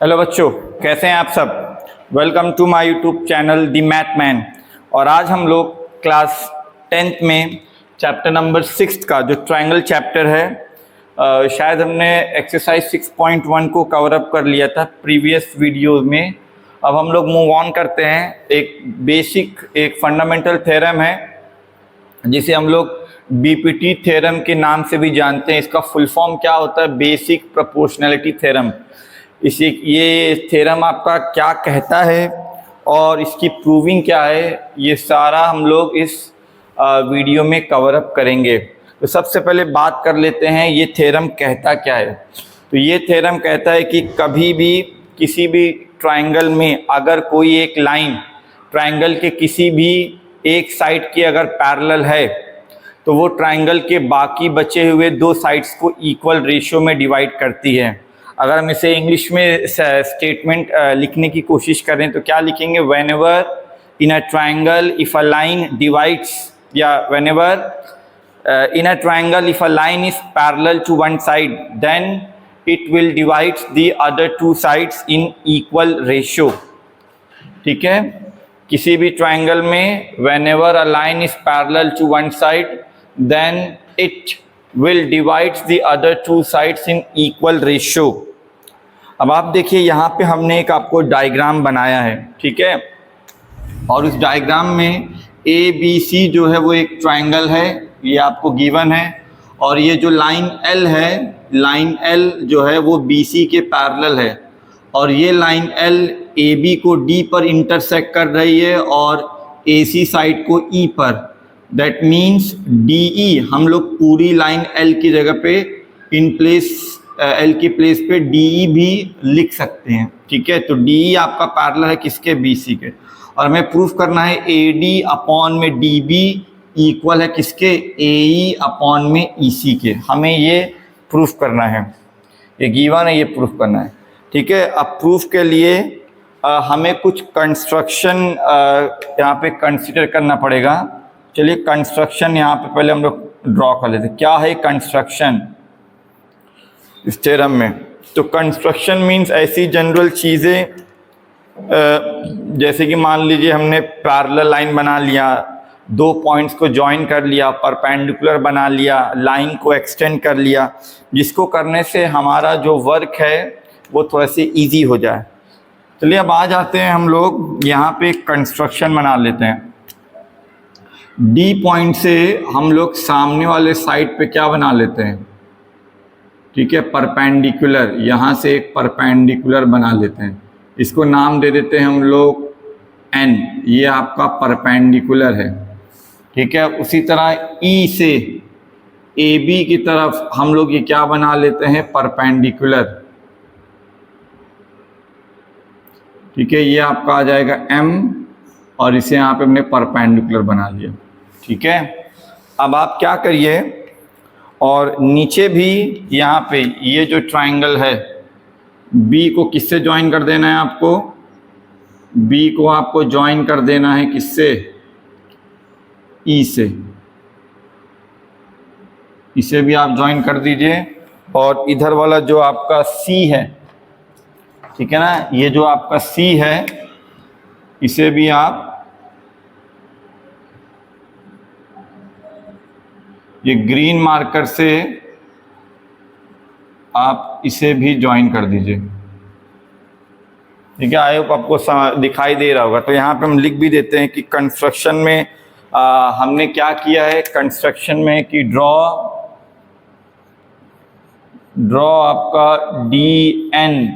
Hello बच्चों, कैसे हैं आप सब। Welcome to my YouTube channel the math man. और आज हम लोग क्लास 10th में चैप्टर नंबर 6 का जो ट्रायंगल चैप्टर है, शायद हमने एक्सरसाइज 6.1 को कवर अप कर लिया था प्रीवियस वीडियो में। अब हम लोग मूव ऑन करते हैं। एक फंडामेंटल थ्योरम है जिसे हम लोग बीपीटी थ्योरम के नाम से भी जानते हैं। इसका फुल फॉर्म क्या होता है? Basic proportionality theorem. ये थ्योरम आपका क्या कहता है और इसकी प्रूविंग क्या है, ये सारा हम लोग इस वीडियो में कवर अप करेंगे। तो सबसे पहले बात कर लेते हैं ये थ्योरम कहता क्या है। तो ये थ्योरम कहता है कि कभी भी किसी भी ट्रायंगल में अगर कोई एक लाइन ट्रायंगल के किसी भी एक साइड की अगर पैरेलल है तो वो ट्रायंगल के बाकी बचे हुए दो साइड्स को इक्वल रेशियो में डिवाइड करती है। अगर हम इसे इंग्लिश में स्टेटमेंट लिखने की कोशिश करें तो क्या लिखेंगे? Whenever in a triangle if a line divides, या whenever in a triangle if a line is parallel to one side then it will divide the other two sides in equal ratio. ठीक है, किसी भी triangle में whenever a line is parallel to one side then it will divide the other two sides in equal ratio। अब आप देखिए यहाँ पे हमने एक आपको डायग्राम बनाया है, ठीक है, और उस डायग्राम में ए बी सी जो है वो एक ट्रायंगल है, ये आपको गिवन है। और ये जो लाइन एल है, लाइन एल जो है वो बी सी के पैरेलल है, और ये लाइन एल ए बी को डी पर इंटरसेक्ट कर रही है और ए सी साइड को ई पर। दैट मीन्स डी ई, हम लोग पूरी लाइन एल की जगह पे एल की प्लेस पे डी ई भी लिख सकते हैं। ठीक है, तो डी ई आपका पैरेलल है किसके? बी सी के। और हमें प्रूफ करना है ए डी अपॉन में डी बी इक्वल है किसके? ए ई अपॉन में ई सी के। हमें ये प्रूफ करना है, ये गिवन है, ये प्रूफ करना है। ठीक है, अब प्रूफ के लिए हमें कुछ कंस्ट्रक्शन यहाँ पे कंसिडर करना पड़ेगा। चलिए कंस्ट्रक्शन यहाँ पे पहले हम लोग ड्रॉ कर लेते हैं। क्या है कंस्ट्रक्शन इस थ्योरम में? तो कंस्ट्रक्शन मीन्स ऐसी जनरल चीज़ें, जैसे कि मान लीजिए हमने पैरेलल लाइन बना लिया, दो पॉइंट्स को जॉइन कर लिया, परपेंडिकुलर बना लिया, लाइन को एक्सटेंड कर लिया, जिसको करने से हमारा जो वर्क है वो थोड़ा सी ईजी हो जाए। चलिए अब आ जाते हैं हम लोग यहाँ पे कंस्ट्रक्शन बना लेते हैं। डी पॉइंट से हम लोग सामने वाले साइड पे क्या बना लेते हैं? ठीक है, परपेंडिकुलर, यहाँ से एक परपेंडिकुलर बना लेते हैं। इसको नाम दे देते हैं हम लोग एन, ये आपका परपेंडिकुलर है। ठीक है, उसी तरह ई से ए बी की तरफ हम लोग ये क्या बना लेते हैं? परपेंडिकुलर। ठीक है, ये आपका आ जाएगा एम, और इसे यहाँ पे हमने परपेंडिकुलर बना लिया। ठीक है, अब आप क्या करिए, और नीचे भी यहाँ पे ये जो ट्रायंगल है बी को किससे ज्वाइन कर देना है आपको? बी को आपको ज्वाइन कर देना है किससे? ई से। इसे भी आप ज्वाइन कर दीजिए। और इधर वाला जो आपका सी है, ठीक है ना, ये जो आपका सी है इसे भी आप ये ग्रीन मार्कर से आप इसे भी ज्वाइन कर दीजिए। ठीक है, आई होप आपको दिखाई दे रहा होगा। तो यहाँ पे हम लिख भी देते हैं कि कंस्ट्रक्शन में हमने क्या किया है कंस्ट्रक्शन में कि ड्रॉ आपका डी एन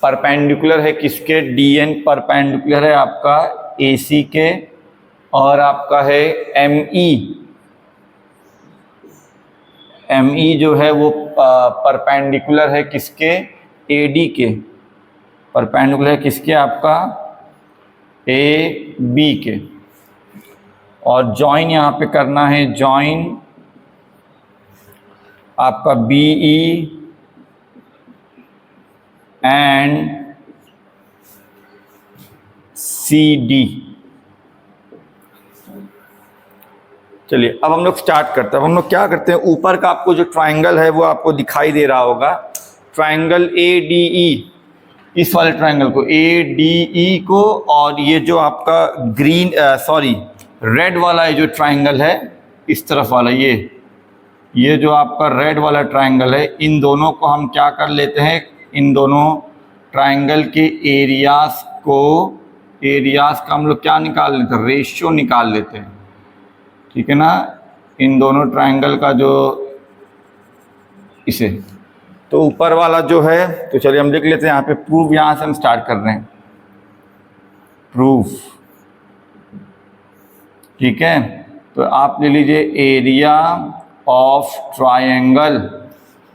परपेंडिकुलर है किसके? डी एन परपेंडिकुलर है आपका ए सी के, और आपका है एम ई जो है वो परपेंडिकुलर है किसके? ए डी के। परपेंडिकुलर है किसके? आपका ए बी के। और जॉइन यहाँ पे करना है, जॉइन आपका B E and C D. चलिए अब हम लोग स्टार्ट करते हैं। अब हम लोग क्या करते हैं, ऊपर का आपको जो ट्रायंगल है वो आपको दिखाई दे रहा होगा। ट्राइंगल ए डी ई, इस वाले ट्राइंगल को ए डी ई को, और ये जो आपका ग्रीन रेड वाला ये जो ट्राइंगल है इस तरफ वाला, ये जो आपका रेड वाला ट्राइंगल है, इन दोनों को हम क्या कर लेते हैं, इन दोनों ट्राइंगल के एरियाज का हम लोग क्या निकाल लेते हैं, रेशियो निकाल लेते हैं, ठीक है ना। इन दोनों ट्राइंगल का जो इसे, तो ऊपर वाला जो है, तो चलिए हम लिख लेते हैं यहाँ पे प्रूफ, यहाँ से हम स्टार्ट कर रहे हैं प्रूफ, ठीक है। तो आप ले लीजिए एरिया ऑफ ट्रायंगल,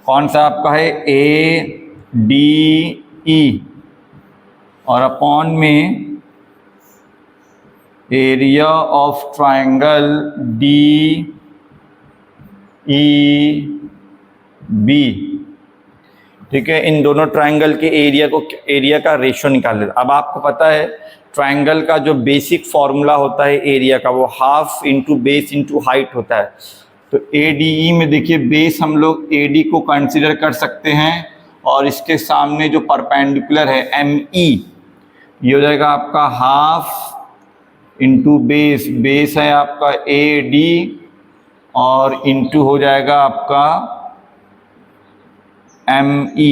कौन सा आपका है, ए डी ई, और अपॉन में area of triangle D E B, ठीक है। इन दोनों ट्रायंगल के एरिया का रेशियो निकाल लेते। अब आपको पता है ट्रायंगल का जो बेसिक फॉर्मूला होता है एरिया का, वो half into base into height होता है। तो ADE में देखिए बेस हम लोग AD को कंसीडर कर सकते हैं, और इसके सामने जो परपेंडिकुलर है ME, ये हो जाएगा आपका हाफ इंटू बेस है आपका AD, और इंटू हो जाएगा आपका ME,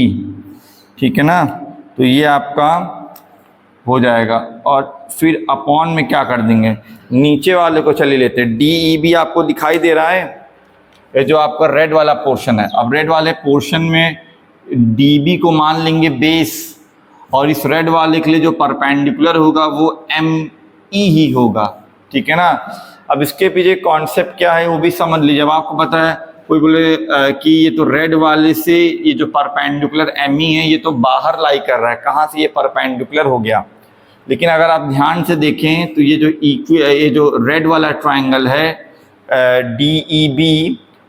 ठीक है ना। तो ये आपका हो जाएगा, और फिर अपॉन में क्या कर देंगे, नीचे वाले को चले लेते हैं। DEB आपको दिखाई दे रहा है, ये जो आपका रेड वाला पोर्शन है। अब रेड वाले पोर्शन में DB को मान लेंगे बेस, और इस रेड वाले के लिए जो परपेंडिकुलर होगा वो ME ही होगा, ठीक है ना। अब इसके पीछे कॉन्सेप्ट क्या है वो भी समझ लीजिए। अब आपको पता है, कोई बोले कि ये तो रेड वाले से ये जो परपेंडिकुलर ME है ये तो बाहर लाई कर रहा है, कहाँ से ये परपेंडिकुलर हो गया। लेकिन अगर आप ध्यान से देखें तो ये जो रेड वाला ट्रायंगल है DEB,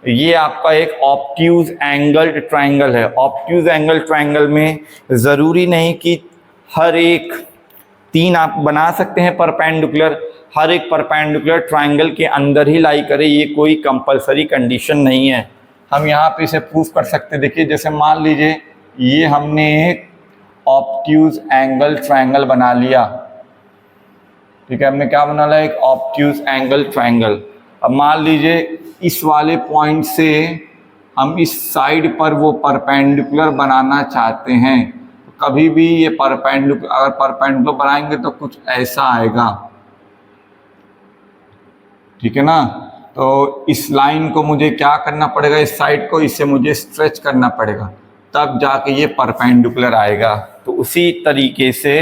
ये आपका एक ऑब्ट्यूज एंगल्ड ट्रायंगल है। ऑब्ट्यूज एंगल ट्रायंगल में ज़रूरी नहीं कि हर एक 3 आप बना सकते हैं परपेंडिकुलर, हर एक परपेंडिकुलर ट्रायंगल के अंदर ही लाई करे, ये कोई कंपलसरी कंडीशन नहीं है। हम यहाँ पे इसे प्रूफ कर सकते हैं। देखिए जैसे मान लीजिए ये हमने एक ऑब्ट्यूज एंगल ट्रायंगल बना लिया, ठीक है, हमने क्या बना लिया, एक ऑब्ट्यूज एंगल ट्रायंगल। अब मान लीजिए इस वाले पॉइंट से हम इस साइड पर वो परपेंडिकुलर बनाना चाहते हैं, कभी भी ये परपेंडिकुलर, अगर परपेंडिकुलर बनाएंगे तो कुछ ऐसा आएगा, ठीक है ना। तो इस लाइन को मुझे क्या करना पड़ेगा, इस साइड को इसे मुझे स्ट्रेच करना पड़ेगा, तब जाके ये परपेंडिकुलर आएगा। तो उसी तरीके से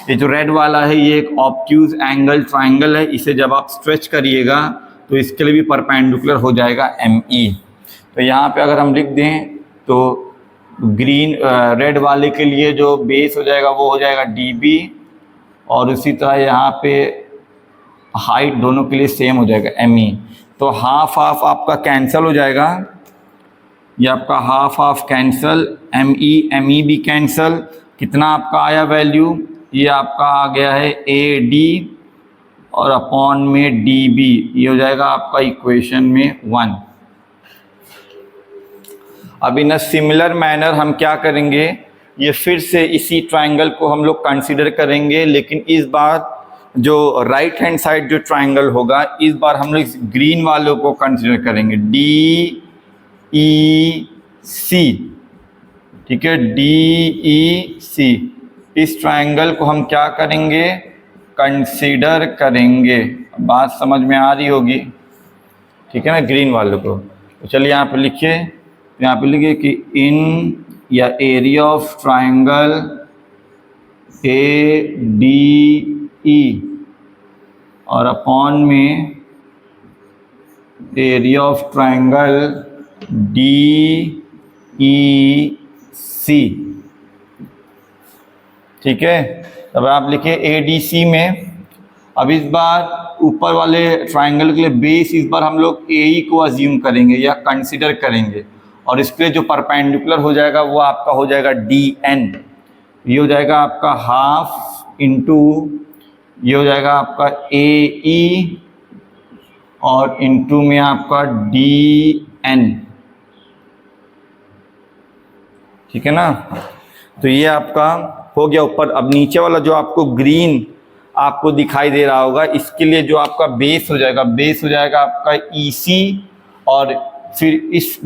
ये जो रेड वाला है ये एक ऑब्ट्यूज एंगल ट्रायंगल है, इसे जब आप स्ट्रेच करिएगा तो इसके लिए भी परपेंडिकुलर हो जाएगा ME। तो यहाँ पे अगर हम लिख दें तो रेड वाले के लिए जो बेस हो जाएगा वो हो जाएगा DB, और उसी तरह यहाँ पे हाइट दोनों के लिए सेम हो जाएगा ME। तो हाफ आपका कैंसिल हो जाएगा, ये आपका हाफ कैंसिल, ME भी कैंसिल, कितना आपका आया वैल्यू, ये आपका आ गया है AD और अपॉन में DB, ये हो जाएगा आपका इक्वेशन में 1। अब इन अ सिमिलर मैनर हम क्या करेंगे, ये फिर से इसी ट्रायंगल को हम लोग कंसीडर करेंगे, लेकिन इस बार जो राइट हैंड साइड जो ट्रायंगल होगा, इस बार हम लोग इस ग्रीन वालों को कंसीडर करेंगे, DEC, ठीक है, DEC। इस ट्रायंगल को हम क्या करेंगे, कंसीडर करेंगे। बात समझ में आ रही होगी, ठीक है ना, ग्रीन वालों को। तो चलिए यहाँ पे लिखिए, यहाँ पे लिखिए कि इन या एरिया ऑफ ट्रायंगल ADE और अपॉन में एरिया ऑफ ट्रायंगल DEC, ठीक है। अब आप लिखिए ADC में। अब इस बार ऊपर वाले ट्रायंगल के लिए बेस इस बार हम लोग AE को अज्यूम करेंगे या कंसीडर करेंगे, और इसके लिए जो परपेंडिकुलर हो जाएगा वो आपका हो जाएगा DN। ये हो जाएगा आपका हाफ इंटू, ये हो जाएगा आपका AE और इंटू में आपका DN, ठीक है ना। तो ये आपका हो गया ऊपर। अब नीचे वाला जो आपको ग्रीन आपको दिखाई दे रहा होगा, इसके लिए जो आपका बेस हो जाएगा, बेस हो जाएगा आपका ईसी, और फिर इस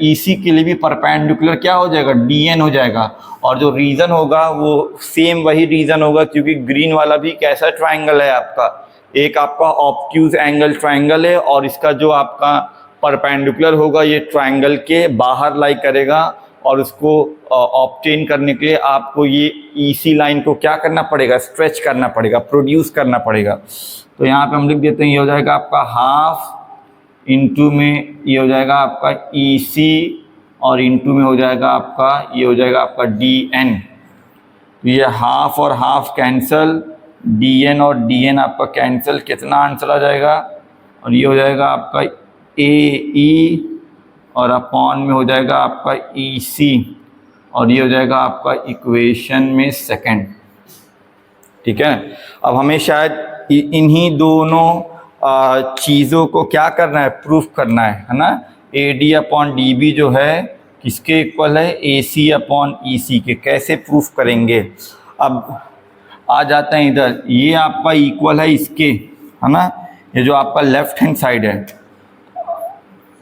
ईसी के लिए भी परपेंडिकुलर क्या हो जाएगा, डीएन हो जाएगा। और जो रीजन होगा वो सेम वही रीजन होगा, क्योंकि ग्रीन वाला भी कैसा ट्राइंगल है आपका, एक आपका ऑब्ट्यूज एंगल ट्राइंगल है, और इसका जो आपका परपेंडिकुलर होगा ये ट्राइंगल के बाहर लाई करेगा, और उसको ऑब्टेन करने के लिए आपको ये ईसी लाइन को क्या करना पड़ेगा, स्ट्रेच करना पड़ेगा, प्रोड्यूस करना पड़ेगा। तो यहाँ पे हम लिख देते हैं, ये हो जाएगा आपका हाफ, इनटू में ये हो जाएगा आपका ईसी, और इनटू में हो जाएगा आपका, ये हो जाएगा आपका डीएन। तो ये हाफ और हाफ कैंसल, डीएन और डीएन आपका कैंसल, कितना आंसर आ जाएगा, और ये हो जाएगा आपका ए ई, और अपॉन में हो जाएगा आपका ई सी, और ये हो जाएगा आपका इक्वेशन में सेकंड। ठीक है। अब हमें शायद इन्हीं दोनों चीज़ों को क्या करना है, प्रूफ करना है ना। A D upon D B जो है किसके इक्वल है, ए सी अपॉन ई सी के। कैसे प्रूफ करेंगे, अब आ जाते हैं इधर, ये आपका इक्वल है इसके, है ना, ये जो आपका लेफ्ट हैंड साइड है,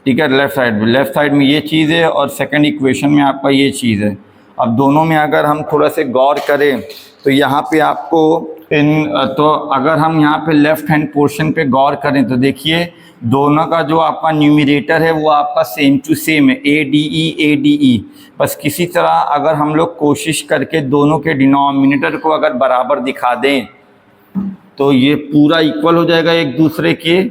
ठीक है, लेफ्ट साइड में ये चीज़ है, और सेकंड इक्वेशन में आपका ये चीज़ है। अब दोनों में अगर हम थोड़ा से गौर करें तो यहाँ पे आपको तो अगर हम यहाँ पे लेफ्ट हैंड पोर्शन पे गौर करें तो देखिए दोनों का जो आपका न्यूमरेटर है वो आपका सेम टू सेम है, ए डी ई। बस किसी तरह अगर हम लोग कोशिश करके दोनों के डिनोमिनेटर को अगर बराबर दिखा दें तो ये पूरा इक्वल हो जाएगा एक दूसरे के।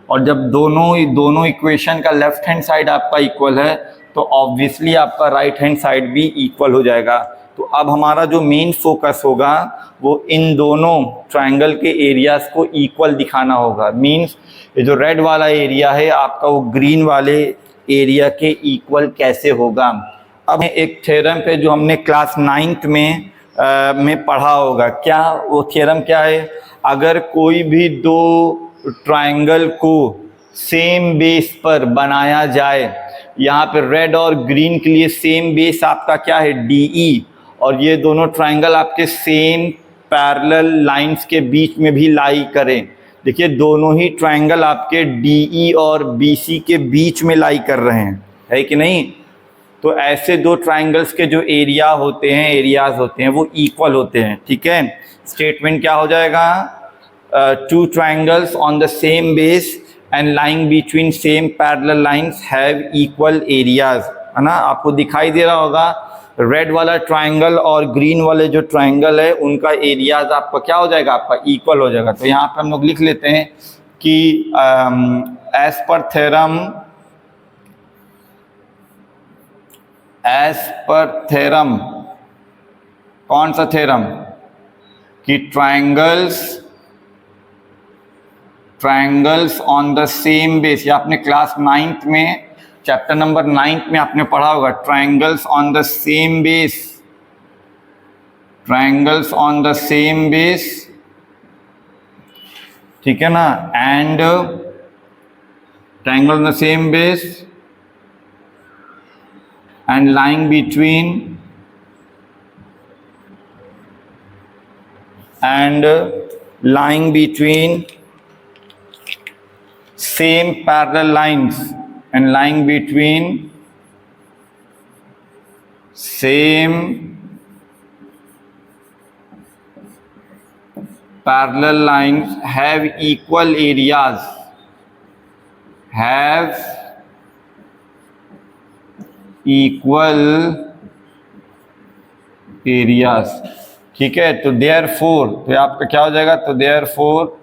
और जब दोनों इक्वेशन का लेफ्ट हैंड साइड आपका इक्वल है तो ऑब्वियसली आपका राइट हैंड साइड भी इक्वल हो जाएगा। तो अब हमारा जो मेन फोकस होगा वो इन दोनों ट्रायंगल के एरियाज को इक्वल दिखाना होगा। मींस ये जो रेड वाला एरिया है आपका वो ग्रीन वाले एरिया के इक्वल कैसे होगा। अब एक थ्योरम पे जो हमने क्लास 9th में पढ़ा होगा, क्या वो थ्योरम क्या है, अगर कोई भी दो ट्रायंगल को सेम बेस पर बनाया जाए, यहाँ पे रेड और ग्रीन के लिए सेम बेस आपका क्या है, डीई, और ये दोनों ट्रायंगल आपके सेम पैरेलल लाइंस के बीच में भी लाई करें। देखिए दोनों ही ट्रायंगल आपके डीई और बीसी के बीच में लाई कर रहे हैं, है कि नहीं। तो ऐसे दो ट्रायंगल्स के जो एरियाज होते हैं वो इक्वल होते हैं। ठीक है, स्टेटमेंट क्या हो जाएगा, two triangles on the same base and lying between same parallel lines have equal areas, है ना। आपको दिखाई दे रहा होगा रेड वाला ट्रायंगल और ग्रीन वाले जो ट्रायंगल है उनका एरियाज आपका क्या हो जाएगा, आपका इक्वल हो जाएगा। तो यहाँ पे हम लोग लिख लेते हैं कि एज पर थ्योरम, कौन सा थ्योरम, कि triangles on the same base, या आपने क्लास 9th में चैप्टर नंबर 9 में आपने पढ़ा होगा, triangles on the same base, ठीक है ना, and triangle on the same base and lying between same parallel lines and lying between same parallel lines have equal areas, ठीक है। तो देयरफॉर, तो आपका क्या हो जाएगा, तो देयरफॉर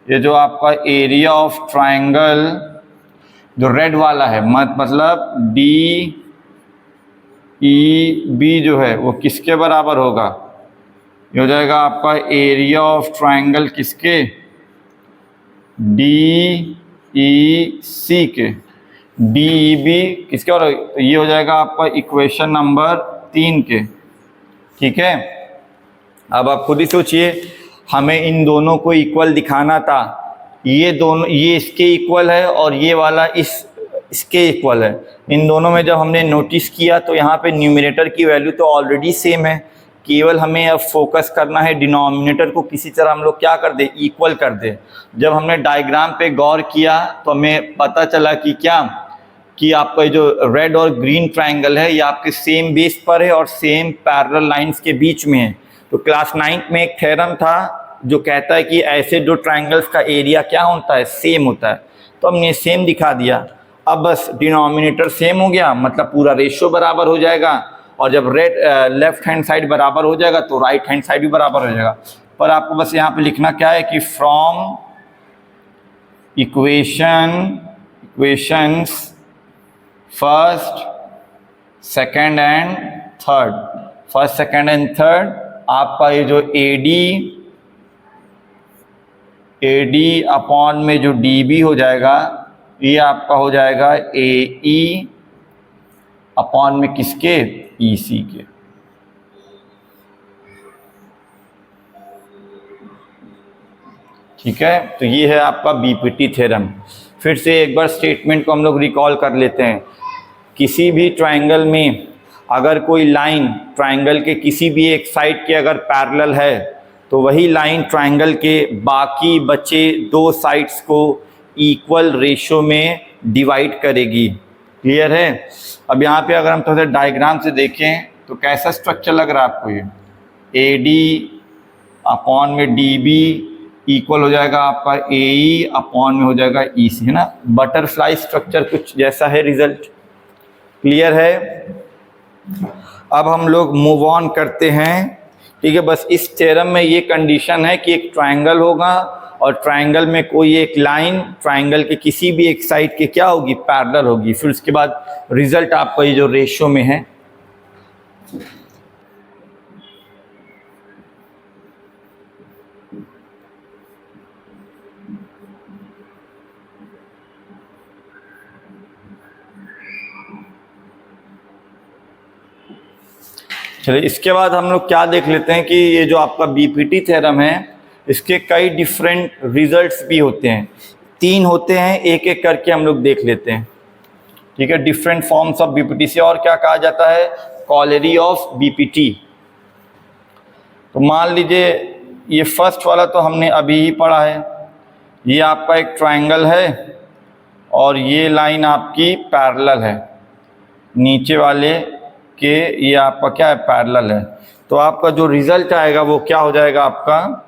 ये जो आपका एरिया ऑफ ट्रायंगल जो रेड वाला है, मतलब डी ई बी जो है वो किसके बराबर होगा, ये हो जाएगा आपका एरिया ऑफ ट्रायंगल किसके, डी ई सी के, डी ई बी किसके, और ये हो जाएगा आपका इक्वेशन नंबर 3 के। ठीक है, अब आप खुद ही सोचिए, हमें इन दोनों को इक्वल दिखाना था, ये दोनों, ये इसके इक्वल है और ये वाला इस इसके इक्वल है। इन दोनों में जब हमने नोटिस किया तो यहाँ पे न्यूमरेटर की वैल्यू तो ऑलरेडी सेम है, केवल हमें अब फोकस करना है डिनोमिनेटर को किसी तरह हम लोग क्या कर दे, इक्वल कर दे। जब हमने डायग्राम पे गौर किया तो हमें पता चला कि क्या, कि आपका जो रेड और ग्रीन ट्रायंगल है ये आपके सेम बेस पर है और सेम पैरेलल लाइंस के बीच में है। तो क्लास 9th में एक थ्योरम था जो कहता है कि ऐसे दो ट्रायंगल्स का एरिया क्या होता है, सेम होता है। तो हमने सेम दिखा दिया। अब बस डिनोमिनेटर सेम हो गया, मतलब पूरा रेशियो बराबर हो जाएगा, और जब लेफ्ट हैंड साइड बराबर हो जाएगा तो राइट हैंड साइड भी बराबर हो जाएगा। पर आपको बस यहाँ पे लिखना क्या है कि from equations first second and third आपका ये जो AD अपॉन में जो DB हो जाएगा ये आपका हो जाएगा AE अपॉन में किसके, EC के। ठीक है, तो ये है आपका BPT थ्योरम। फिर से एक बार स्टेटमेंट को हम लोग रिकॉल कर लेते हैं। किसी भी ट्रायंगल में अगर कोई लाइन ट्रायंगल के किसी भी एक साइड के अगर पैरेलल है तो वही लाइन ट्रायंगल के बाकी बचे दो साइड्स को इक्वल रेशियो में डिवाइड करेगी। क्लियर है? अब यहाँ पे अगर हम थोड़ा सा डायग्राम से देखें तो कैसा स्ट्रक्चर लग रहा है आपको, ये AD अपॉन में DB इक्वल हो जाएगा आपका AE अपॉन में हो जाएगा EC, है ना। बटरफ्लाई स्ट्रक्चर कुछ जैसा है रिजल्ट। क्लियर है? अब हम लोग मूव ऑन करते हैं। ठीक है, बस इस थ्योरम में ये कंडीशन है कि एक ट्रायंगल होगा और ट्रायंगल में कोई एक लाइन ट्रायंगल के किसी भी एक साइड के क्या होगी, पैरेलल होगी। फिर उसके बाद रिजल्ट आपका ये जो रेशियो में है। चलिए, इसके बाद हम लोग क्या देख लेते हैं कि ये जो आपका BPT थ्योरम है इसके कई डिफरेंट रिजल्ट्स भी होते हैं। 3 होते हैं, एक एक करके हम लोग देख लेते हैं। ठीक है, डिफरेंट फॉर्म्स ऑफ BPT से और क्या कहा जाता है, कॉलरी ऑफ BPT। तो मान लीजिए ये फर्स्ट वाला तो हमने अभी ही पढ़ा है। ये आपका एक ट्रायंगल है और ये लाइन आपकी पैरेलल है, नीचे वाले के ये आपका क्या है, पैरेलल है। तो आपका जो रिजल्ट आएगा वो क्या हो जाएगा, आपका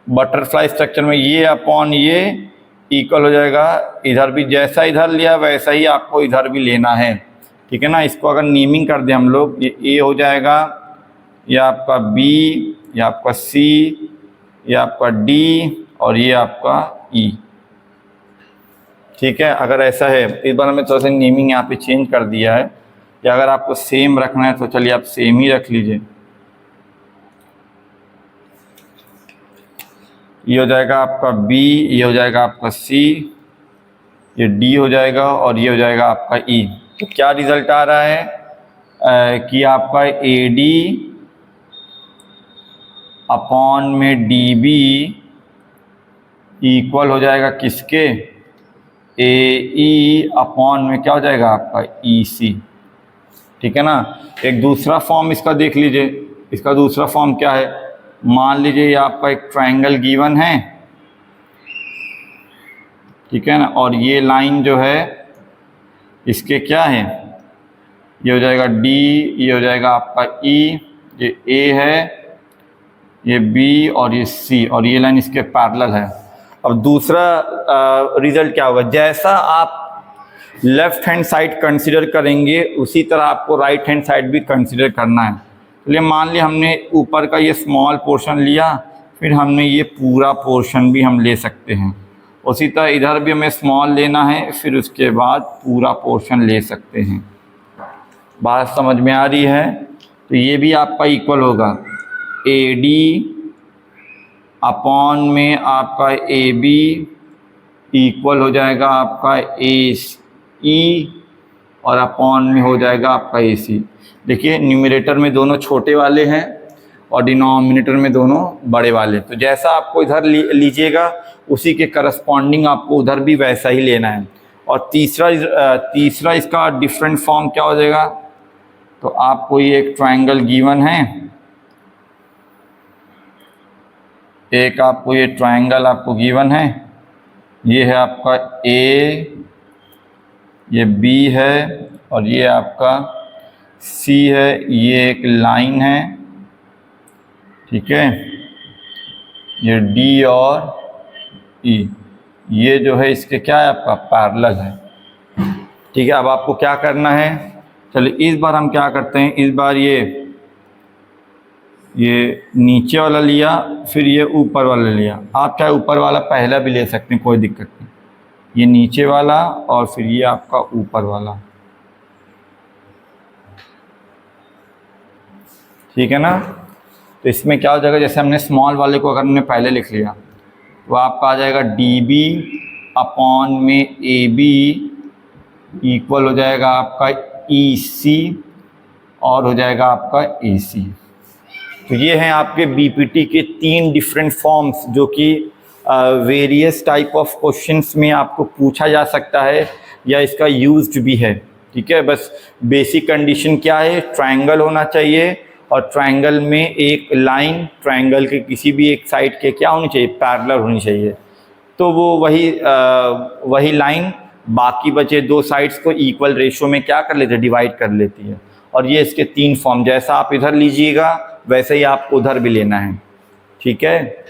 बटरफ्लाई स्ट्रक्चर में ये अपॉन ये इक्वल हो जाएगा, इधर भी जैसा इधर लिया वैसा ही आपको इधर भी लेना है। ठीक है ना। इसको अगर नेमिंग कर दें हम लोग, ये A हो जाएगा, ये आपका B, ये आपका C, ये आपका D और ये आपका E। ठीक है, अगर ऐसा है इस बार हमें थोड़ा सा नेमिंग यहाँ पे चेंज कर दिया है, या अगर आपको सेम रखना है तो चलिए आप सेम ही रख लीजिए। ये हो जाएगा आपका B, ये हो जाएगा आपका C, ये D हो जाएगा और ये हो जाएगा आपका E। तो क्या रिजल्ट आ रहा है कि आपका AD अपॉन में DB इक्वल हो जाएगा किसके, AE अपॉन में क्या हो जाएगा आपका EC। ठीक है ना। एक दूसरा फॉर्म इसका देख लीजिए। इसका दूसरा फॉर्म क्या है, मान लीजिए ये आपका एक ट्रायंगल गिवन है, ठीक है ना, और ये लाइन जो है इसके क्या है, ये हो जाएगा D, ये हो जाएगा आपका E, ये A है, ये B और ये C, और ये लाइन इसके पैरेलल है। अब दूसरा रिजल्ट क्या होगा, जैसा आप लेफ्ट हैंड साइड कंसीडर करेंगे उसी तरह आपको राइट हैंड साइड भी कंसीडर करना है। चलिए मान लिया हमने ऊपर का ये स्मॉल पोर्शन लिया, फिर हमने ये पूरा पोर्शन भी हम ले सकते हैं। उसी तरह इधर भी हमें स्मॉल लेना है, फिर उसके बाद पूरा पोर्शन ले सकते हैं। बात समझ में आ रही है? तो ये भी आपका इक्वल होगा AD अपॉन में आपका AB इक्वल हो जाएगा आपका AE और अपॉन में हो जाएगा आपका AC। देखिए न्यूमरेटर में दोनों छोटे वाले हैं और डिनोमिनेटर में दोनों बड़े वाले। तो जैसा आपको इधर लीजिएगा उसी के करस्पॉन्डिंग आपको उधर भी वैसा ही लेना है। और तीसरा इसका डिफरेंट फॉर्म क्या हो जाएगा, तो आपको ये एक ट्रायंगल गिवन है, एक आपको ये ट्रायंगल आपको गिवन है, ये है आपका ए, ये बी है और ये आपका सी है, ये एक लाइन है, ठीक है, ये डी और ई, ये जो है इसके क्या है आपका पैरेलल है, ठीक है। अब आपको क्या करना है, चलिए इस बार हम क्या करते हैं, इस बार ये नीचे वाला लिया, फिर ये ऊपर वाला लिया, आप चाहे ऊपर वाला पहला भी ले सकते हैं, कोई दिक्कत नहीं, ये नीचे वाला और फिर ये आपका ऊपर वाला, ठीक है ना। तो इसमें क्या हो जाएगा, जैसे हमने स्मॉल वाले को अगर हमने पहले लिख लिया तो आपका आ जाएगा डी बी अपॉन में ए बी इक्वल हो जाएगा आपका ई सी और हो जाएगा आपका ए सी। तो ये हैं आपके बीपीटी के 3 डिफरेंट फॉर्म्स जो कि वेरियस टाइप ऑफ क्वेश्चंस में आपको पूछा जा सकता है या इसका यूज्ड भी है, ठीक है। बस बेसिक कंडीशन क्या है, ट्रायंगल होना चाहिए और ट्रायंगल में एक लाइन ट्रायंगल के किसी भी एक साइड के क्या होनी चाहिए, पैरेलल होनी चाहिए, तो वो वही लाइन बाकी बचे 2 साइड्स को इक्वल रेशो में क्या कर लेते हैं, डिवाइड कर लेती है। और ये इसके 3 फॉर्म, जैसा आप इधर लीजिएगा वैसे ही आपको उधर भी लेना है, ठीक है।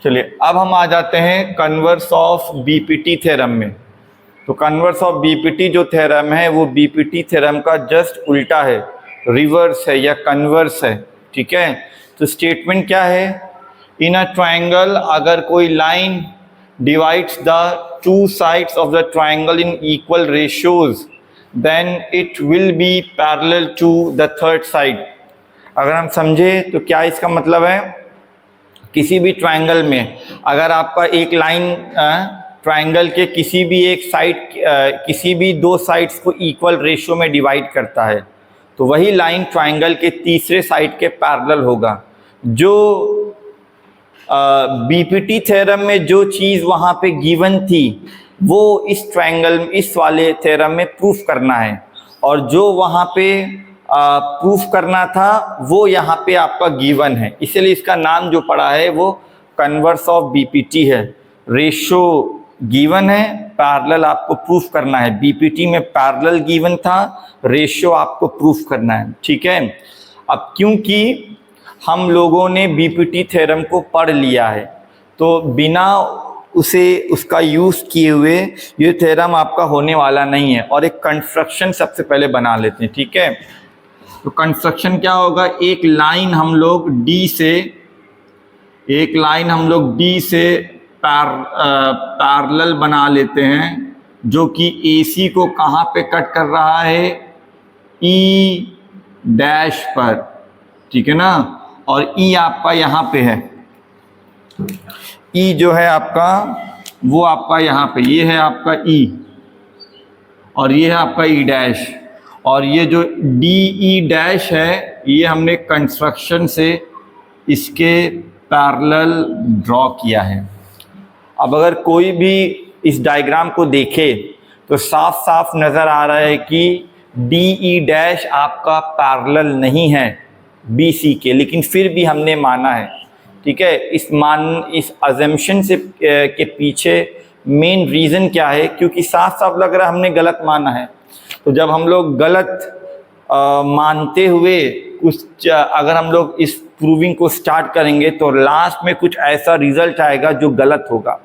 चलिए अब हम आ जाते हैं कन्वर्स ऑफ बीपीटी थ्योरम में। तो कन्वर्स ऑफ बीपीटी जो थ्योरम है वो बीपीटी थ्योरम का जस्ट उल्टा है, रिवर्स है या कन्वर्स है, ठीक है। तो स्टेटमेंट क्या है, इन अ ट्रायंगल अगर कोई line divides the 2 sides of the triangle in equal ratios then it will be parallel to the third side. अगर हम समझे तो क्या इसका मतलब है, किसी भी ट्रायंगल में अगर आपका एक लाइन ट्रायंगल के किसी भी एक साइड किसी भी 2 साइड्स को इक्वल रेशियो में डिवाइड करता है तो वही लाइन ट्रायंगल के तीसरे साइड के पैरेलल होगा। जो बीपीटी थ्योरम में जो चीज़ वहाँ पे गिवन थी वो इस ट्रायंगल इस वाले थ्योरम में प्रूफ करना है, और जो वहाँ पे प्रूफ करना था वो यहाँ पे आपका गिवन है, इसलिए इसका नाम जो पड़ा है वो कन्वर्स ऑफ बीपीटी है। रेशो गिवन है, पैरेलल आपको प्रूफ करना है। बीपीटी में पैरेलल गिवन था, रेशो आपको प्रूफ करना है, ठीक है। अब क्योंकि हम लोगों ने बीपीटी थ्योरम को पढ़ लिया है तो बिना उसका यूज़ किए हुए ये थ्योरम आपका होने वाला नहीं है, और एक कंस्ट्रक्शन सबसे पहले बना लेते हैं, ठीक है। तो कंस्ट्रक्शन क्या होगा, एक लाइन हम लोग डी से पैरेलल बना लेते हैं जो कि AC को कहाँ पे कट कर रहा है, E डैश पर, ठीक है ना, और E आपका यहाँ पे है, E जो है आपका वो आपका यहाँ पे, ये है आपका E और ये है आपका E डैश, और ये जो DE डैश है ये हमने कंस्ट्रक्शन से इसके पैरेलल ड्रॉ किया है। अब अगर कोई भी इस डायग्राम को देखे तो साफ साफ नज़र आ रहा है कि DE डैश आपका पैरेलल नहीं है BC के, लेकिन फिर भी हमने माना है, ठीक है। इस अजम्पशन से के पीछे मेन रीज़न क्या है, क्योंकि साफ साफ लग रहा है हमने गलत माना है। तो जब हम लोग गलत मानते हुए अगर हम लोग इस प्रूविंग को स्टार्ट करेंगे तो लास्ट में कुछ ऐसा रिजल्ट आएगा जो गलत होगा।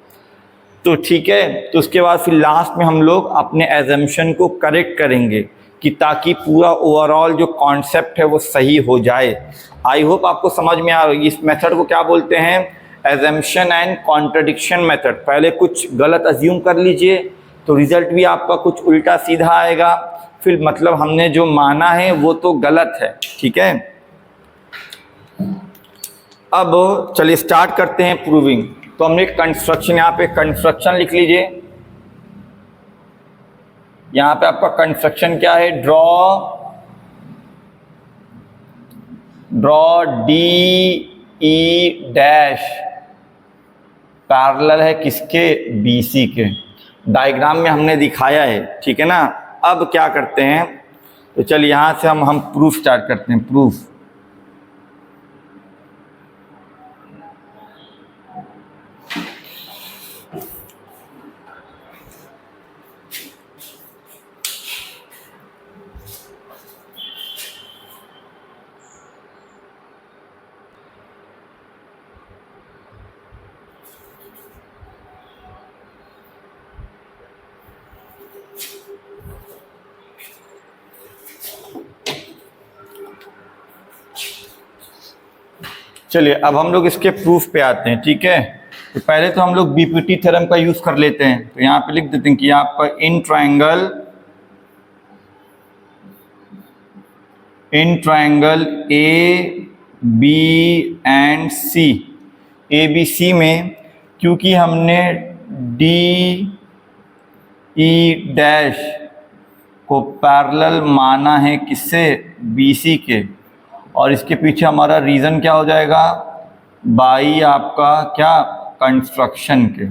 तो ठीक है, तो उसके बाद फिर लास्ट में हम लोग अपने एजम्पशन को करेक्ट करेंगे कि ताकि पूरा ओवरऑल जो कॉन्सेप्ट है वो सही हो जाए। आई होप आपको समझ में आ रही है। इस मेथड को क्या बोलते हैं? Assumption and contradiction method. पहले कुछ गलत अज्यूम कर लीजिए तो रिजल्ट भी आपका कुछ उल्टा सीधा आएगा, फिर मतलब हमने जो माना है वो तो गलत है। ठीक है, अब चलिए स्टार्ट करते हैं प्रूविंग। तो हमने कंस्ट्रक्शन, यहाँ पे कंस्ट्रक्शन लिख लीजिए। यहाँ पे आपका कंस्ट्रक्शन क्या है? Draw D E dash parallel है किसके? बीसी के। डायग्राम में हमने दिखाया है, ठीक है ना। अब क्या करते हैं, तो चलिए यहाँ से हम प्रूफ स्टार्ट करते हैं। प्रूफ, चलिए अब हम लोग इसके प्रूफ पे आते हैं। ठीक है, तो पहले तो हम लोग बीपीटी थ्योरम का यूज कर लेते हैं। तो यहाँ पे लिख देते हैं कि आपका in triangle A B and C, A B C में क्योंकि हमने डी ई डैश को पैरेलल माना है किससे? बीसी के, और इसके पीछे हमारा रीज़न क्या हो जाएगा? बाई आपका क्या? कंस्ट्रक्शन के।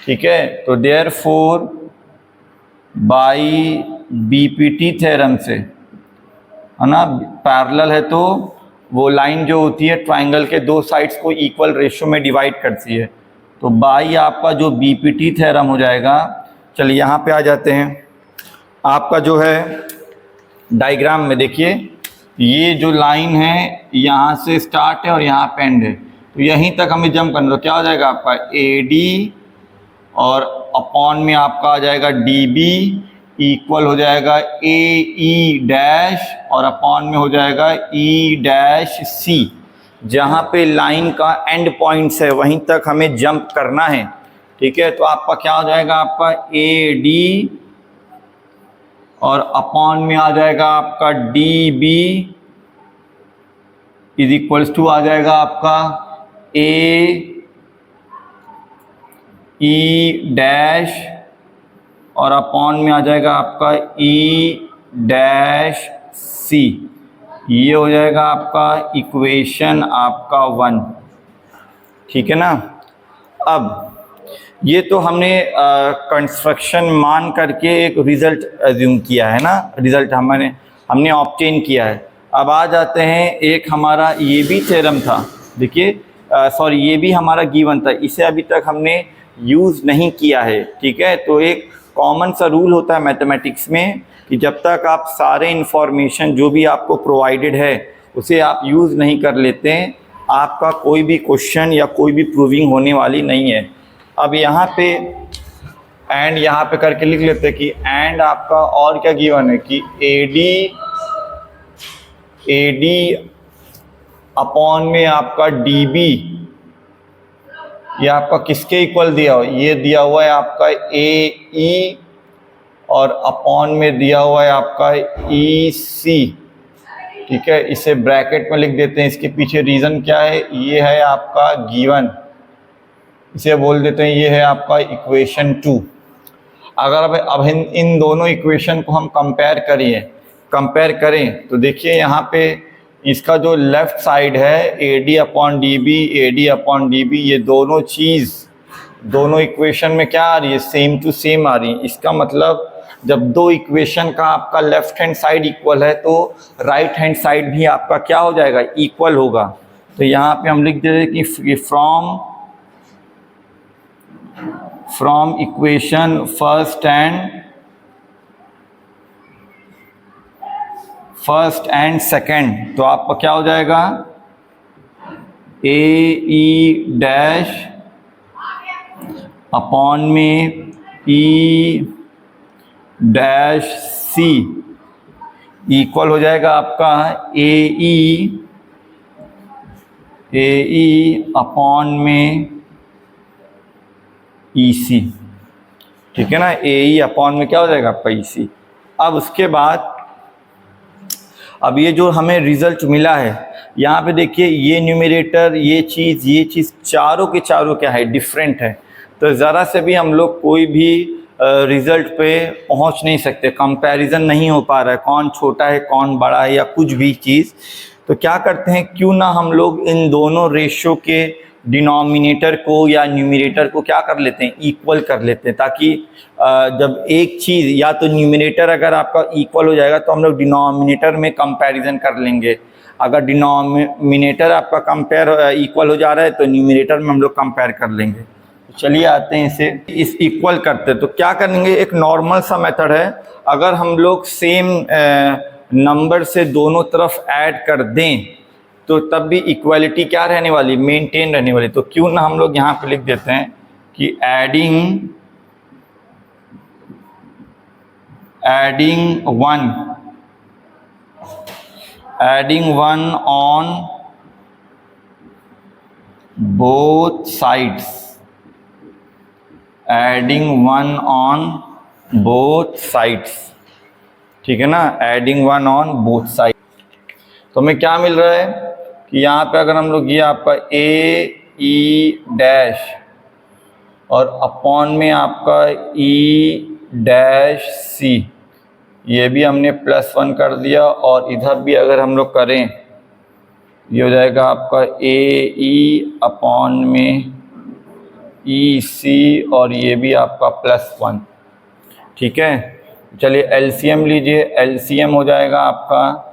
ठीक है, तो देयरफॉर बाई बीपीटी थ्योरम से, है ना, पैरेलल है तो वो लाइन जो होती है ट्रायंगल के दो साइड्स को इक्वल रेशियो में डिवाइड करती है। तो बाई आपका जो बीपीटी थ्योरम हो जाएगा। चलिए यहाँ पे आ जाते हैं। आपका जो है डायग्राम में देखिए, ये जो लाइन है यहाँ से स्टार्ट है और यहाँ पे एंड है, तो यहीं तक हमें जंप करना। तो क्या हो जाएगा आपका ए डी, और अपॉन में आपका आ जाएगा डी बी, इक्वल हो जाएगा ए ई डैश, और अपॉन में हो जाएगा ई डैश सी। जहाँ पे लाइन का एंड पॉइंट्स है वहीं तक हमें जंप करना है। ठीक है, तो आपका क्या हो जाएगा? आपका ए डी, और अपॉन में आ जाएगा आपका D B is equals to आ जाएगा आपका ए ई डैश, और अपॉन में आ जाएगा आपका ई डैश सी। ये हो जाएगा आपका इक्वेशन आपका 1। ठीक है ना। अब ये तो हमने कंस्ट्रक्शन मान करके एक रिजल्ट एज्यूम किया है ना, रिजल्ट हमने ऑब्टेन किया है। अब आ जाते हैं, एक हमारा ये भी थ्योरम था, देखिए सॉरी ये भी हमारा गिवन था, इसे अभी तक हमने यूज़ नहीं किया है। ठीक है, तो एक कॉमन सा रूल होता है मैथमेटिक्स में कि जब तक आप सारे इन्फॉर्मेशन जो भी आपको प्रोवाइडेड है उसे आप यूज़ नहीं कर लेते हैं, आपका कोई भी क्वेश्चन या कोई भी प्रूविंग होने वाली नहीं है। अब यहाँ पे एंड यहाँ पे करके लिख लेते हैं कि एंड आपका और क्या गिवन है कि ए डी अपॉन में आपका डी बी, ये आपका किसके इक्वल दिया हुआ? ये दिया हुआ है आपका ए ई, और अपॉन में दिया हुआ है आपका ई सी। ठीक है, इसे ब्रैकेट में लिख देते हैं। इसके पीछे रीज़न क्या है? ये है आपका गिवन, इसे बोल देते हैं ये है आपका इक्वेशन 2। अगर अब इन दोनों इक्वेशन को हम कंपेयर करें तो देखिए यहाँ पे इसका जो लेफ्ट साइड है A D upon D B, ये दोनों चीज़ दोनों इक्वेशन में क्या आ रही है? सेम टू सेम आ रही है। इसका मतलब जब दो इक्वेशन का आपका लेफ्ट हैंड साइड इक्वल है तो राइट हैंड साइड भी आपका क्या हो जाएगा? इक्वल होगा। तो यहाँ पे हम लिख देते हैं कि from equation first and second, तो आपका क्या हो जाएगा? ए ई डैश अपॉन में ई डैश सी इक्वल हो जाएगा आपका ए ई अपॉन में ई सी। ठीक है ना, ए ई अपॉन में क्या हो जाएगा आपका ई सी। अब उसके बाद अब ये जो हमें रिजल्ट मिला है यहाँ पे देखिए, ये न्यूमरेटर ये चीज़ चारों के चारों क्या है, डिफरेंट है। तो ज़रा से भी हम लोग कोई भी रिज़ल्ट पे पहुंच नहीं सकते, कंपैरिजन नहीं हो पा रहा है कौन छोटा है कौन बड़ा है या कुछ भी चीज़। तो क्या करते हैं, क्यों ना हम लोग इन दोनों रेशियो के डिनोमिनेटर को या न्यूमरेटर को क्या कर लेते हैं, इक्वल कर लेते हैं, ताकि जब एक चीज़ या तो न्यूमरेटर अगर आपका इक्वल हो जाएगा तो हम लोग डिनोमिनेटर में कंपैरिजन कर लेंगे। अगर डिनोमिनेटर आपका कंपेयर इक्वल हो जा रहा है तो न्यूमरेटर में हम लोग कंपेयर कर लेंगे। तो चलिए आते हैं इस इक्वल करते। तो क्या करेंगे, एक नॉर्मल सा मेथड है, अगर हम लोग सेम नंबर से दोनों तरफ ऐड कर दें तो तब भी इक्वालिटी क्या रहने वाली, मेंटेन रहने वाली। तो क्यों ना हम लोग यहाँ पे लिख देते हैं कि adding one on both sides, adding one on both sides. ठीक है ना, adding one on both side. तो हमें क्या मिल रहा है कि यहाँ पे अगर हम लोग ये आपका ए ई डैश और अपॉन में आपका ई डैश सी, ये भी हमने +1 कर दिया, और इधर भी अगर हम लोग करें ये हो जाएगा आपका ए ई अपॉन में ई सी, और ये भी आपका +1। ठीक है, चलिए एलसीएम लीजिए। एलसीएम हो जाएगा आपका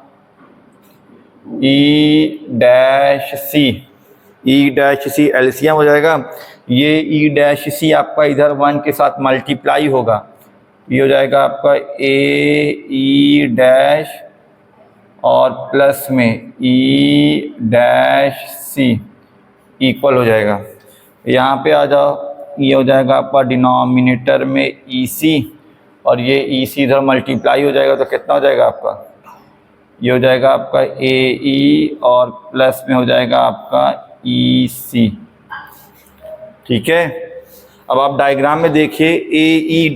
ई डैश सी एलसीएम हो जाएगा। ये ई डैश सी आपका इधर 1 के साथ मल्टीप्लाई होगा, ये हो जाएगा आपका ए ई डैश और प्लस में ई डैश सी इक्वल हो जाएगा। यहाँ पे आ जाओ, ये हो जाएगा आपका डिनोमिनेटर में ई सी, और ये ई सी इधर मल्टीप्लाई हो जाएगा, तो कितना हो जाएगा आपका, ये हो जाएगा आपका ए ई और प्लस में हो जाएगा आपका ई सी। ठीक है, अब आप डायग्राम में देखिए, ए ई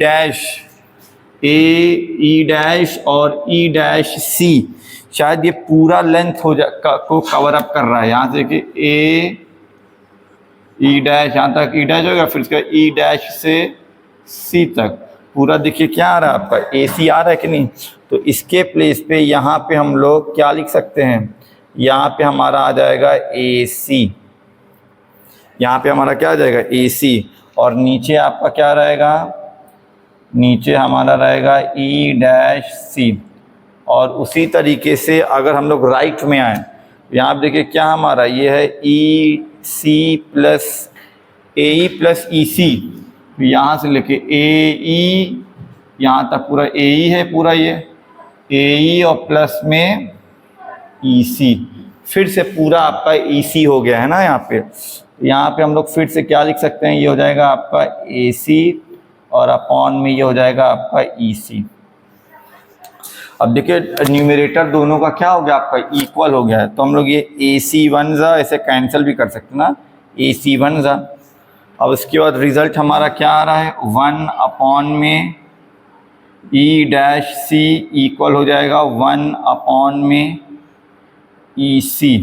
डैश और ई डैश सी, शायद ये पूरा लेंथ को कवर अप कर रहा है। यहाँ से देखिए ए ई डैश, यहाँ तक ई डैश होगा, फिर इसका ई डैश से सी तक पूरा देखिए क्या आ रहा है आपका, ए सी आ रहा है कि नहीं। तो इसके प्लेस पे यहाँ पे हम लोग क्या लिख सकते हैं, यहाँ पे हमारा आ जाएगा ए सी, यहाँ पे हमारा क्या आ जाएगा ए सी, और नीचे आपका क्या रहेगा, नीचे हमारा रहेगा ई डैश सी। और उसी तरीके से अगर हम लोग राइट में आए, यहाँ पे देखिए क्या हमारा ये है ई सी प्लस ए ई प्लस ई सी, यहाँ से लेके ए ई यहाँ तक पूरा ए ई है, पूरा ये ए ई और प्लस में ई सी, फिर से पूरा आपका ई सी हो गया है ना। यहाँ पे हम लोग फिर से क्या लिख सकते हैं, ये हो जाएगा आपका ए सी और अपॉन में ये हो जाएगा आपका ई सी। अब देखिए न्यूमरेटर दोनों का क्या हो गया आपका, इक्वल हो गया है। तो हम लोग ये ए सी वन ज़ा ऐसे कैंसिल भी कर सकते हैं ना, ए सी वन ज़ा। अब उसके बाद रिज़ल्ट हमारा क्या आ रहा है, 1 अपॉन में ई डैश सी इक्वल हो जाएगा 1 अपॉन में ई सी।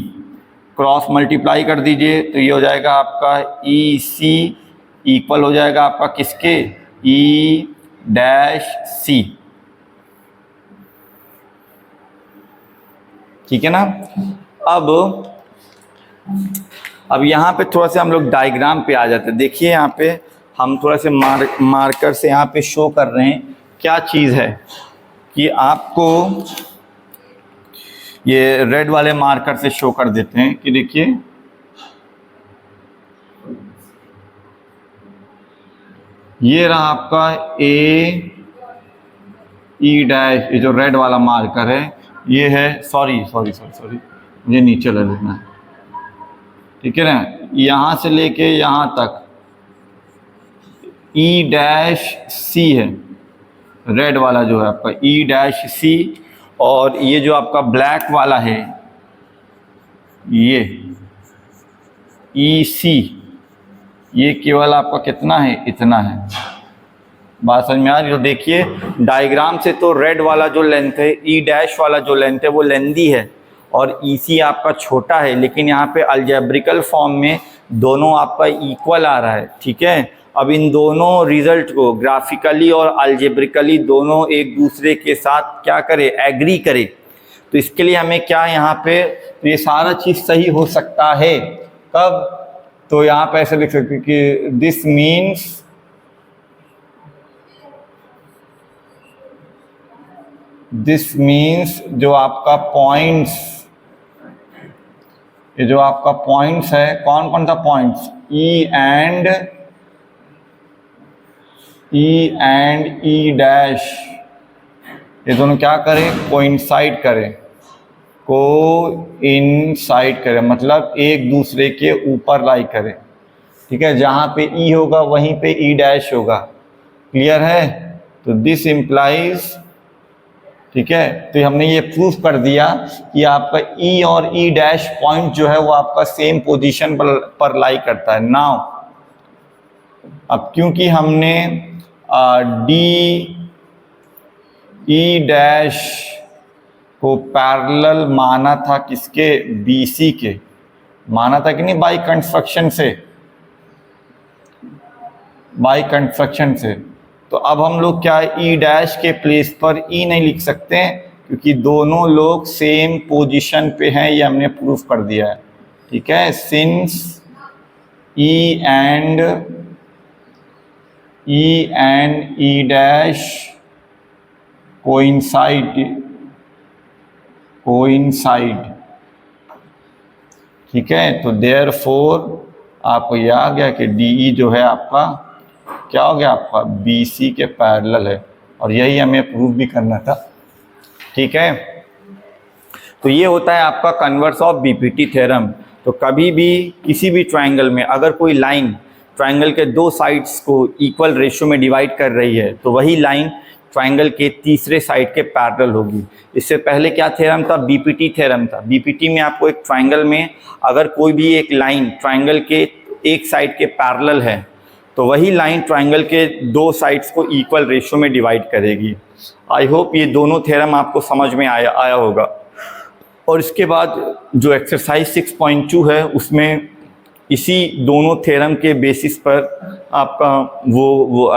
क्रॉस मल्टीप्लाई कर दीजिए तो ये हो जाएगा आपका ई सी इक्वल हो जाएगा आपका किसके, ई डैश सी। ठीक है ना। अब यहाँ पे थोड़ा सा हम लोग डायग्राम पे आ जाते हैं। देखिए यहाँ पे हम थोड़ा से मार्कर से यहाँ पे शो कर रहे हैं क्या चीज़ है, कि आपको ये रेड वाले मार्कर से शो कर देते हैं कि देखिए ये रहा आपका ए ई डैश, ये जो रेड वाला मार्कर है ये है, सॉरी मुझे नीचे ले लेना है। ठीक है ना, यहाँ से लेके यहाँ तक ई डैश सी है, रेड वाला जो है आपका ई डैश सी, और ये जो आपका ब्लैक वाला है ये ई सी, ये केवल आपका कितना है, इतना है। बात समझ में आ रही? तो देखिए डायग्राम से तो रेड वाला जो लेंथ है, ई डैश वाला जो लेंथ है वो लेंदी है और ई सी आपका छोटा है, लेकिन यहाँ पे अलजेब्रिकल फॉर्म में दोनों आपका इक्वल आ रहा है। ठीक है, अब इन दोनों रिजल्ट को ग्राफिकली और अलजेब्रिकली दोनों एक दूसरे के साथ क्या करे, एग्री करे। तो इसके लिए हमें क्या यहाँ पे, तो ये सारा चीज़ सही हो सकता है कब, तो यहाँ पे ऐसे लिख सकते कि दिस मीन्स जो आपका पॉइंट्स, ये जो आपका पॉइंट्स है, कौन कौन सा points, E and E dash, ये दोनों क्या करें, कोइंसाइड करें, कोइंसाइड करें मतलब एक दूसरे के ऊपर लाई करें। ठीक है, जहाँ पे ई होगा वहीं पे ई डैश होगा। क्लियर है? तो दिस इम्प्लाइज, ठीक है, तो हमने ये प्रूफ कर दिया कि आपका ई और ई डैश पॉइंट जो है वो आपका सेम पोजीशन पर लाई करता है। नाउ अब क्योंकि हमने डी ई डैश को पैरेलल माना था, किसके, बी सी के, माना था कि नहीं, बाय कंस्ट्रक्शन से, तो अब हम लोग क्या, ई डैश के प्लेस पर ई नहीं लिख सकते हैं क्योंकि दोनों लोग सेम पोजीशन पे हैं, ये हमने प्रूफ कर दिया है। ठीक है, since E and E dash coincide, ठीक है, तो देयरफॉर आपको यह आ गया कि डी जो है आपका क्या हो गया, आपका बी सी के पैरेलल है, और यही हमें प्रूव भी करना था। ठीक है, तो ये होता है आपका कन्वर्स ऑफ बीपीटी थ्योरम। तो कभी भी किसी भी ट्रायंगल में अगर कोई लाइन ट्रायंगल के दो साइड्स को इक्वल रेशियो में डिवाइड कर रही है तो वही लाइन ट्रायंगल के तीसरे साइड के पैरेलल होगी। इससे पहले क्या थ्योरम था, बीपीटी थ्योरम था। बीपीटी में आपको एक ट्रायंगल में अगर कोई भी एक लाइन ट्रायंगल के एक साइड के पैरेलल है तो वही लाइन ट्रायंगल के दो साइड्स को इक्वल रेशियो में डिवाइड करेगी। आई होप ये दोनों थ्योरम आपको समझ में आया होगा। और इसके बाद जो एक्सरसाइज 6.2 है उसमें इसी दोनों थ्योरम के बेसिस पर आपका वो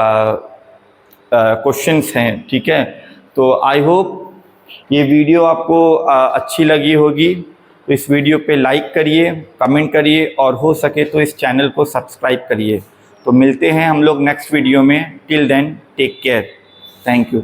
क्वेश्चंस हैं। ठीक है, तो आई होप ये वीडियो आपको अच्छी लगी होगी। तो इस वीडियो पे लाइक करिए, कमेंट करिए और हो सके तो इस चैनल को सब्सक्राइब करिए। तो मिलते हैं हम लोग नेक्स्ट वीडियो में। Till then take care, thank you.